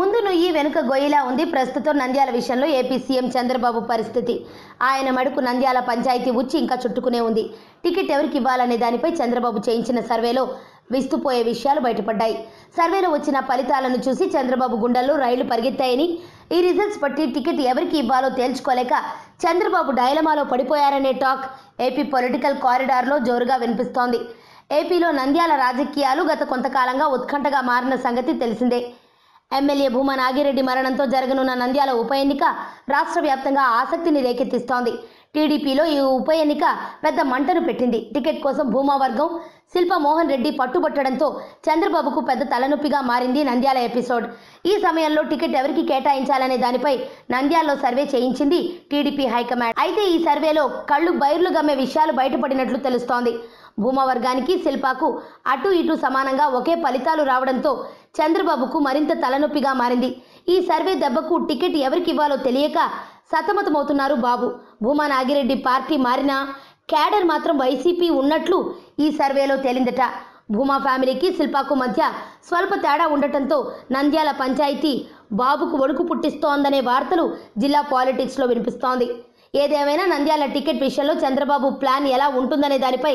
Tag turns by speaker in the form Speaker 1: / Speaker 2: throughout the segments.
Speaker 1: ముందు నుయ్యి వెనుక గొయ్యిలా ఉంది ప్రస్తుతం నంద్యాల విషయంలో ఏపీ సీఎం చంద్రబాబు పరిస్థితి. ఆయన మడుకు నంద్యాల పంచాయతీ ఉచ్చి ఇంకా చుట్టుకునే ఉంది. టికెట్ ఎవరికి ఇవ్వాలనే దానిపై చంద్రబాబు చేయించిన సర్వేలో విస్తుపోయే విషయాలు బయటపడ్డాయి. సర్వేలో వచ్చిన ఫలితాలను చూసి చంద్రబాబు గుండెల్లో రైళ్లు పరిగెత్తాయని, ఈ రిజల్ట్స్ బట్టి టికెట్ ఎవరికి ఇవ్వాలో తేల్చుకోలేక చంద్రబాబు డైలమాలో పడిపోయారనే టాక్ ఏపీ పొలిటికల్ కారిడార్లో జోరుగా వినిపిస్తోంది. ఏపీలో నంద్యాల రాజకీయాలు గత కొంతకాలంగా ఉత్కంఠగా మారిన సంగతి తెలిసిందే. ఎమ్మెల్యే భూమా నాగిరెడ్డి మరణంతో జరగనున్న నంద్యాల ఉప ఎన్నిక రాష్ట్ర వ్యాప్తంగా ఆసక్తిని రేకెత్తిస్తోంది. టీడీపీలో ఈ ఉప ఎన్నిక పెద్ద మంటను పెట్టింది. టికెట్ కోసం భూమా వర్గం శిల్పా మోహన్ రెడ్డి పట్టుబట్టడంతో చంద్రబాబుకు పెద్ద తలనొప్పిగా మారింది నంద్యాల ఎపిసోడ్. ఈ సమయంలో టికెట్ ఎవరికి కేటాయించాలనే దానిపై నంద్యాలలో సర్వే చేయించింది టీడీపీ హైకమాండ్. అయితే ఈ సర్వేలో కళ్ళు బైర్లు గమ్మే విషయాలు బయటపడినట్లు తెలుస్తోంది. భూమా వర్గానికి శిల్పాకు అటు ఇటు సమానంగా ఒకే ఫలితాలు రావడంతో చంద్రబాబుకు మరింత తలనొప్పిగా మారింది. ఈ సర్వే దెబ్బకు టికెట్ ఎవరికి ఇవ్వాలో తెలియక సతమతమవుతున్నారు బాబు. భూమా నాగిరెడ్డి పార్టీ మారినా క్యాడర్ మాత్రం వైసీపీ ఉన్నట్లు ఈ సర్వేలో తేలిందట. భూమా ఫ్యామిలీకి శిల్పాకు మధ్య స్వల్ప తేడా ఉండటంతో నంద్యాల పంచాయతీ బాబుకు వణుకు పుట్టిస్తోందనే వార్తలు జిల్లా పాలిటిక్స్లో వినిపిస్తోంది. ఏదేమైనా నంద్యాల టికెట్ విషయంలో చంద్రబాబు ప్లాన్ ఎలా ఉంటుందనే దానిపై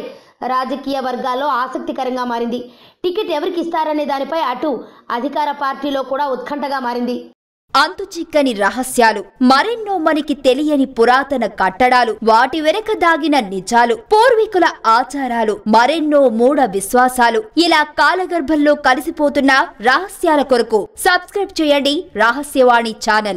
Speaker 1: రాజకీయ వర్గాల్లో ఆసక్తికరంగా మారింది. టికెట్ ఎవరికి ఇస్తారనే దానిపై అటు అధికార పార్టీలో కూడా ఉత్కంఠగా మారింది.
Speaker 2: అంతుచిక్కని రహస్యాలు, మరెన్నో మనకి తెలియని పురాతన కట్టడాలు, వాటి వెనక దాగిన నిజాలు, పూర్వీకుల ఆచారాలు, మరెన్నో మూఢ విశ్వాసాలు, ఇలా కాలగర్భంలో కలిసిపోతున్న రహస్యాల కొరకు సబ్స్క్రైబ్ చేయండి రహస్యవాణి ఛానల్.